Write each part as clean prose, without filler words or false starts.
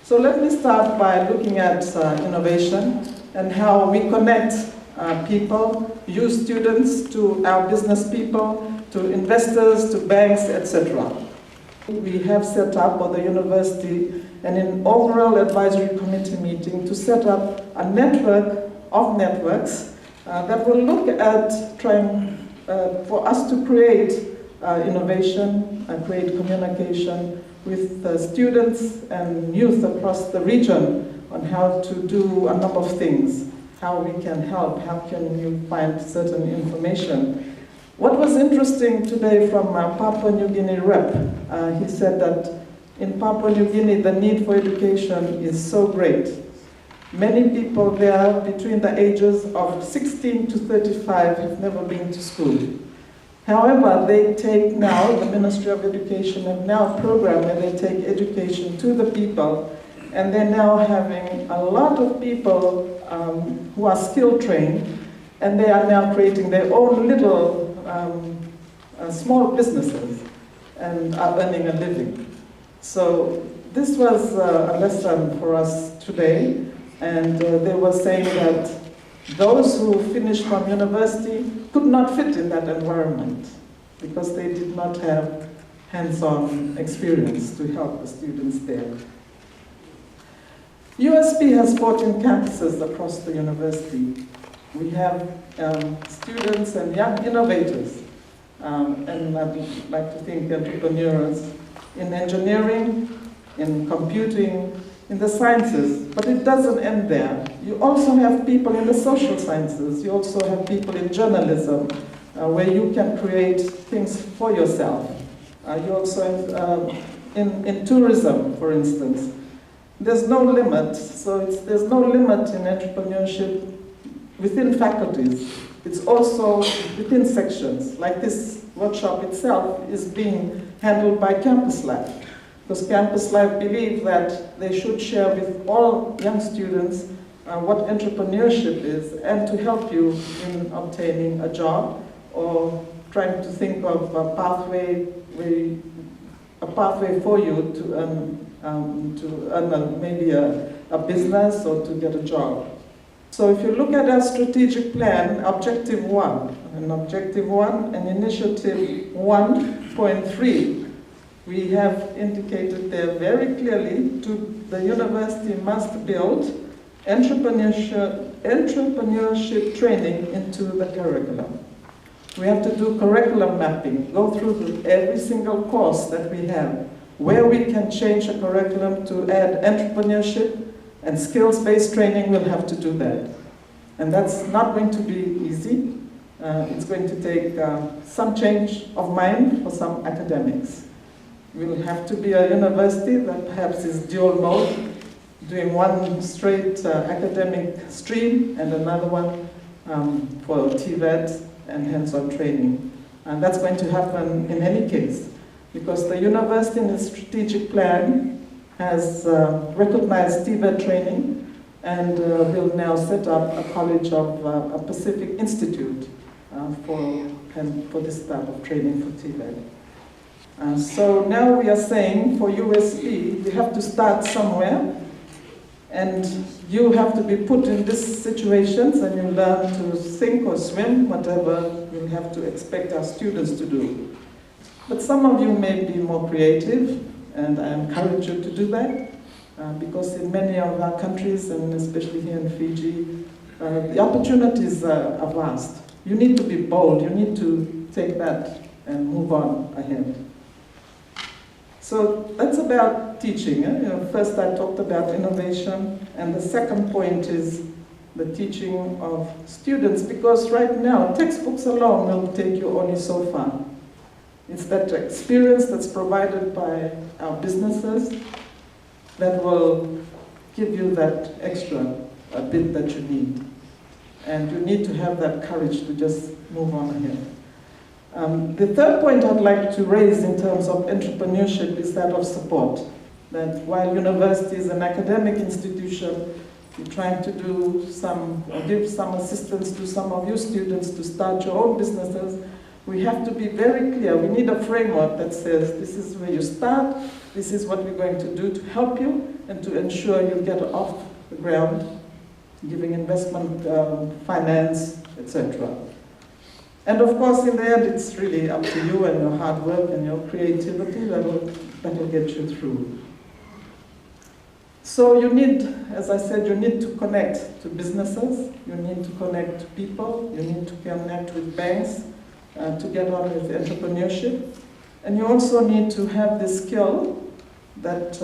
So let me start by looking at innovation and how we connect people, you students to our business people, to investors, to banks, etc. We have set up at the university an inaugural advisory committee meeting to set up a network of networks that will look at trying for us to create innovation and create communication with students and youth across the region on how to do a number of things, how we can help, how can you find certain information. What was interesting today from Papua New Guinea rep, he said that in Papua New Guinea the need for education is so great. Many people there between the ages of 16 to 35 have never been to school. However, they take now, the Ministry of Education have now a program where they take education to the people, and they're now having a lot of people who are skill trained, and they are now creating their own little small businesses and are earning a living. So this was a lesson for us today, and they were saying that those who finished from university could not fit in that environment because they did not have hands-on experience to help the students there. USP has 14 campuses across the university. We have students and young innovators, and I'd like to think entrepreneurs in engineering, in computing, in the sciences, but it doesn't end there. You also have people in the social sciences. You also have people in journalism, where you can create things for yourself. You also have in tourism, for instance. There's no limit, so there's no limit in entrepreneurship within faculties. It's also within sections, like this workshop itself is being handled by Campus Life. Because Campus Life believe that they should share with all young students what entrepreneurship is and to help you in obtaining a job or trying to think of a pathway for you to earn maybe a business or to get a job. So if you look at our strategic plan, Objective 1, and Initiative 1.3, we have indicated there very clearly to the university must build entrepreneurship training into the curriculum. We have to do curriculum mapping, go through every single course that we have, where we can change a curriculum to add entrepreneurship and skills-based training. We'll have to do that. And that's not going to be easy. It's going to take some change of mind for some academics. We'll have to be a university that perhaps is dual mode, doing one straight academic stream and another one for TVET and hands-on training. And that's going to happen in any case, because the university in its strategic plan has recognized TVET training and will now set up a college of a Pacific Institute for this type of training for TVET. So now we are saying for USP, we have to start somewhere, and you have to be put in these situations and you learn to sink or swim, whatever we'll have to expect our students to do. But some of you may be more creative, and I encourage you to do that, because in many of our countries, and especially here in Fiji, the opportunities are vast. You need to be bold, you need to take that and move on ahead. So that's about teaching. First I talked about innovation, and the second point is the teaching of students, because right now textbooks alone will take you only so far. It's that experience that's provided by our businesses that will give you that extra bit that you need. And you need to have that courage to just move on ahead. The third point I'd like to raise in terms of entrepreneurship is that of support. That while university is an academic institution, you're trying to do give some assistance to some of your students to start your own businesses, We have to be very clear. We need a framework that says this is where you start, this is what we're going to do to help you and to ensure you get off the ground, giving investment, finance, etc. And of course, in the end, it's really up to you and your hard work and your creativity that will get you through. So you need, as I said, you need to connect to businesses, you need to connect to people, you need to connect with banks to get on with entrepreneurship. And you also need to have this skill that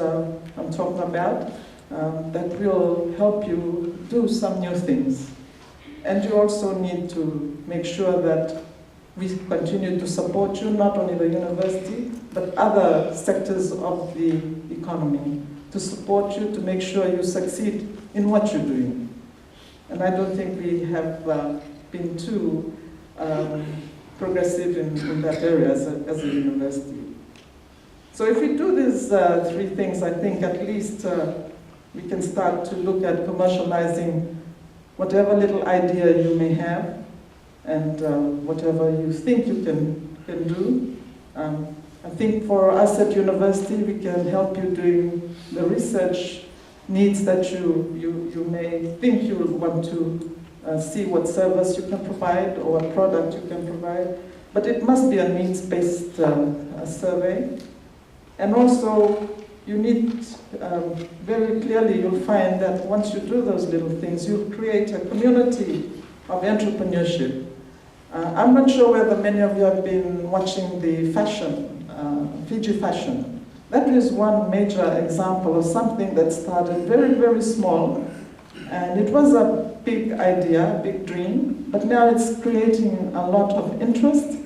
I'm talking about that will help you do some new things. And you also need to make sure that we continue to support you, not only the university, but other sectors of the economy, to support you, to make sure you succeed in what you're doing. And I don't think we have been too progressive in that area as a university. So if we do these three things, I think at least we can start to look at commercializing whatever little idea you may have and whatever you think you can do. I think for us at university, we can help you doing the research needs that you may think you want to see what service you can provide or what product you can provide. But it must be a needs-based survey. And also, you need, very clearly, you'll find that once you do those little things, you'll create a community of entrepreneurship. I'm not sure whether many of you have been watching the fashion, Fiji fashion. That is one major example of something that started very, very small. And it was a big idea, big dream, but now it's creating a lot of interest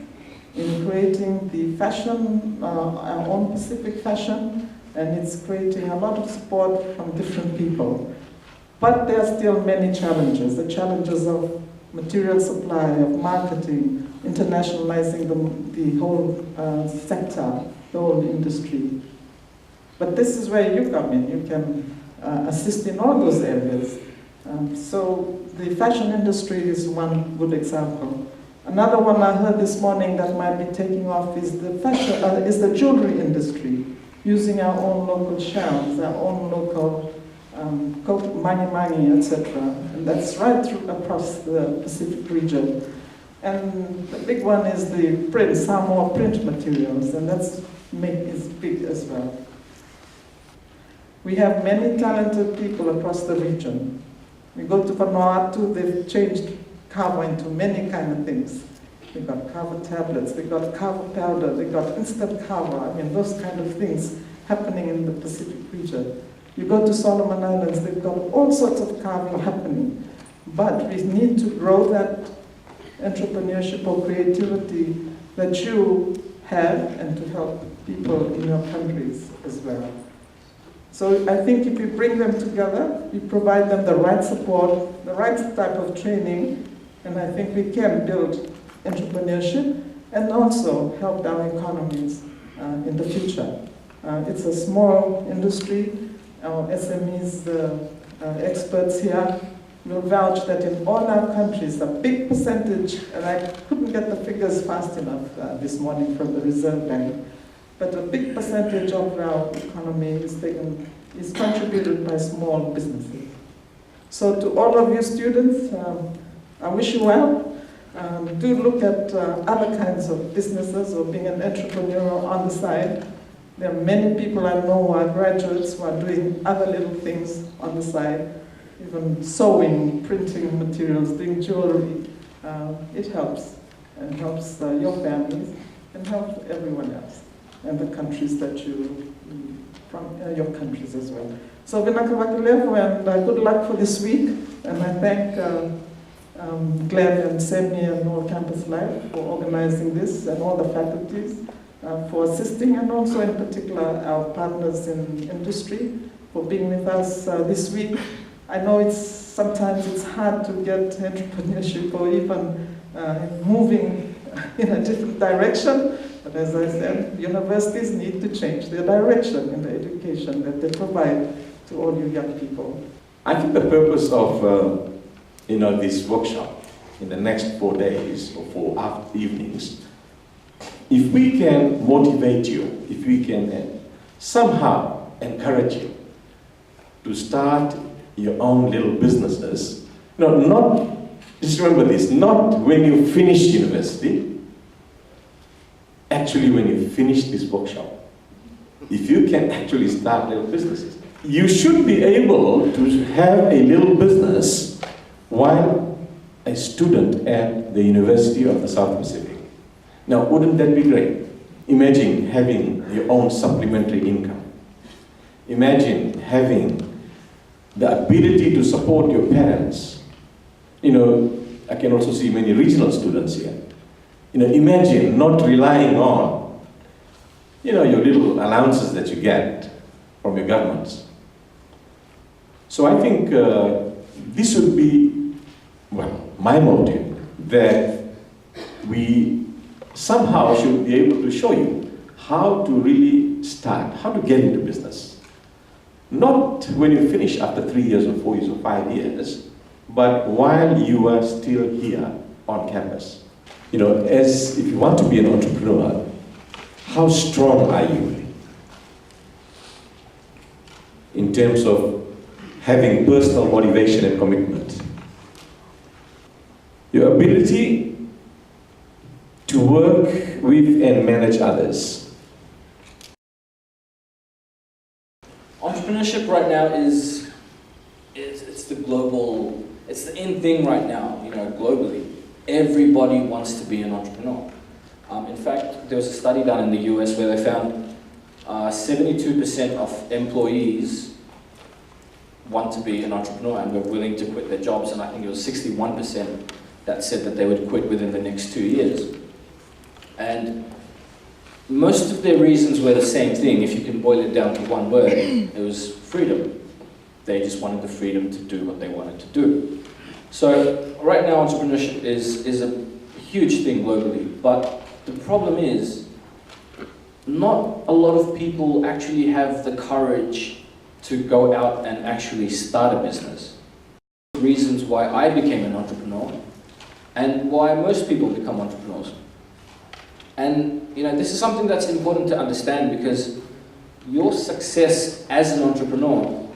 in creating the fashion, our own Pacific fashion, and it's creating a lot of support from different people. But there are still many challenges, the challenges of material supply, of marketing, internationalizing the whole sector, the whole industry. But this is where you come in. You can assist in all those areas. So the fashion industry is one good example. Another one I heard this morning that might be taking off is the jewelry industry, using our own local shells, our own local mangi, etc. And that's right through across the Pacific region. And the big one is the print, Samoa print materials, and that's is big as well. We have many talented people across the region. We go to Vanuatu, they've changed kava into many kind of things. They got kava tablets, they got kava powder, they got instant kava. I mean, those kind of things happening in the Pacific region. You go to Solomon Islands, they've got all sorts of carving happening. But we need to grow that entrepreneurship or creativity that you have and to help people in your countries as well. So I think if we bring them together, we provide them the right support, the right type of training, and I think we can build entrepreneurship and also help our economies in the future. It's a small industry. Our SMEs, experts here, will vouch that in all our countries, a big percentage, and I couldn't get the figures fast enough this morning from the Reserve Bank, but a big percentage of our economy is contributed by small businesses. So to all of you students, I wish you well. Do look at other kinds of businesses or being an entrepreneur on the side. There are many people I know who are graduates who are doing other little things on the side, even sewing, printing materials, doing jewelry. It helps, and helps your families, and helps everyone else, and the countries that from your countries as well. So Vinakavakilevo, and good luck for this week, and I thank Glenn and Semi and all Campus Life for organizing this, and all the faculties for assisting, and also in particular our partners in industry for being with us this week. I know sometimes it's hard to get entrepreneurship or even moving in a different direction, but as I said, universities need to change their direction in the education that they provide to all you young people. I think the purpose of this workshop in the next 4 days or 4 evenings if we can motivate you, if we can somehow encourage you to start your own little businesses, not, just remember this, not when you finish university, actually when you finish this workshop. If you can actually start little businesses, you should be able to have a little business while a student at the University of the South Pacific. Now, wouldn't that be great? Imagine having your own supplementary income. Imagine having the ability to support your parents. I can also see many regional students here. Imagine not relying on, your little allowances that you get from your governments. So I think this would be, my motive, that we somehow should be able to show you how to really start, how to get into business. Not when you finish after 3 years or 4 years or 5 years, but while you are still here on campus. As if you want to be an entrepreneur, how strong are you in terms of having personal motivation and commitment? Your ability to work with and manage others. Entrepreneurship right now is the global, it's the in thing right now, globally. Everybody wants to be an entrepreneur. In fact, there was a study done in the US where they found 72% of employees want to be an entrepreneur and were willing to quit their jobs, and I think it was 61% that said that they would quit within the next 2 years. And most of their reasons were the same thing. If you can boil it down to one word, it was freedom. They just wanted the freedom to do what they wanted to do. So right now entrepreneurship is a huge thing globally, but the problem is not a lot of people actually have the courage to go out and actually start a business. Reasons why I became an entrepreneur and why most people become entrepreneurs. And this is something that's important to understand, because your success as an entrepreneur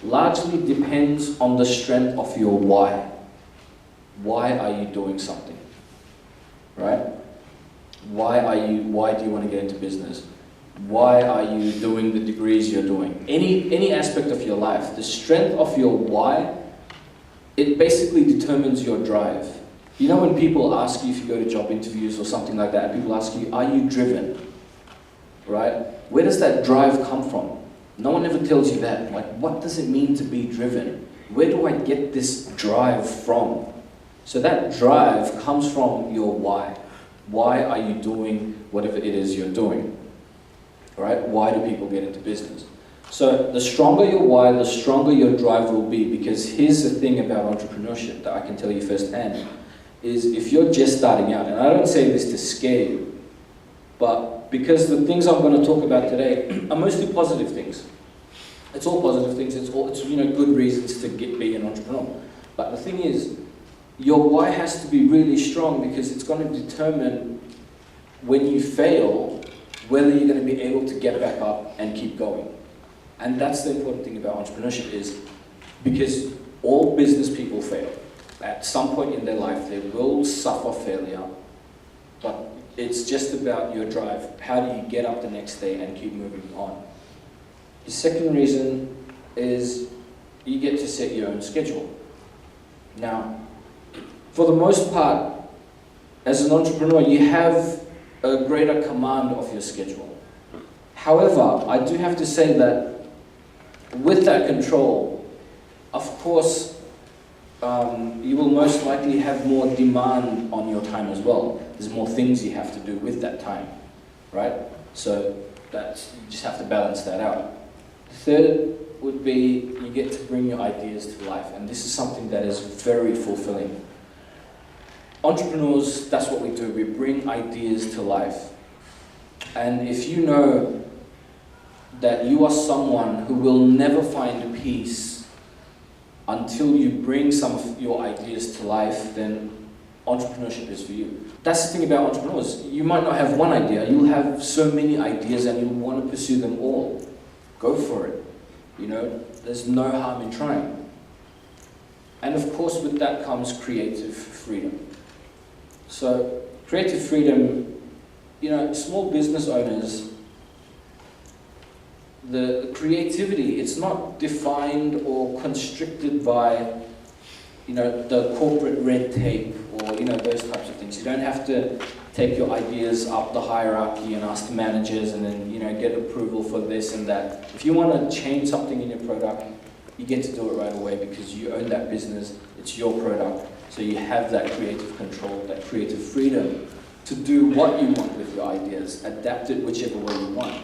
largely depends on the strength of your why. Why are you doing something? Right? Why do you want to get into business? Why are you doing the degrees you're doing? Any aspect of your life, the strength of your why, it basically determines your drive. When people ask you, if you go to job interviews or something like that, people ask you, are you driven? Right? Where does that drive come from? No one ever tells you that. Like, what does it mean to be driven? Where do I get this drive from? So that drive comes from your why. Why are you doing whatever it is you're doing? Right? Why do people get into business? So the stronger your why, the stronger your drive will be, because here's the thing about entrepreneurship that I can tell you firsthand, is if you're just starting out, and I don't say this to scare you, but because the things I'm going to talk about today are mostly positive things. It's all positive things, it's good reasons to be an entrepreneur. But the thing is, your why has to be really strong, because it's going to determine when you fail, whether you're going to be able to get back up and keep going. And that's the important thing about entrepreneurship, is because all business people fail. At some point in their life, they will suffer failure, but it's just about your drive. How do you get up the next day and keep moving on? The second reason is you get to set your own schedule. Now, for the most part, as an entrepreneur, you have a greater command of your schedule. However, I do have to say that with that control, of course, you will most likely have more demand on your time as well. There's more things you have to do with that time, right? So you just have to balance that out. The third would be you get to bring your ideas to life, and this is something that is very fulfilling. Entrepreneurs, that's what we do. We bring ideas to life. And if you know that you are someone who will never find peace until you bring some of your ideas to life, then entrepreneurship is for you. That's the thing about entrepreneurs. You might not have one idea, you'll have so many ideas and you'll want to pursue them all. Go for it. You know, there's no harm in trying. And of course with that comes creative freedom. So creative freedom, you know, small business owners, the creativity, it's not defined or constricted by, you know, the corporate red tape or, you know, those types of things. You don't have to take your ideas up the hierarchy and ask managers and then, you know, get approval for this and that. If you want to change something in your product, you get to do it right away because you own that business, it's your product, so you have that creative control, that creative freedom to do what you want with your ideas, adapt it whichever way you want.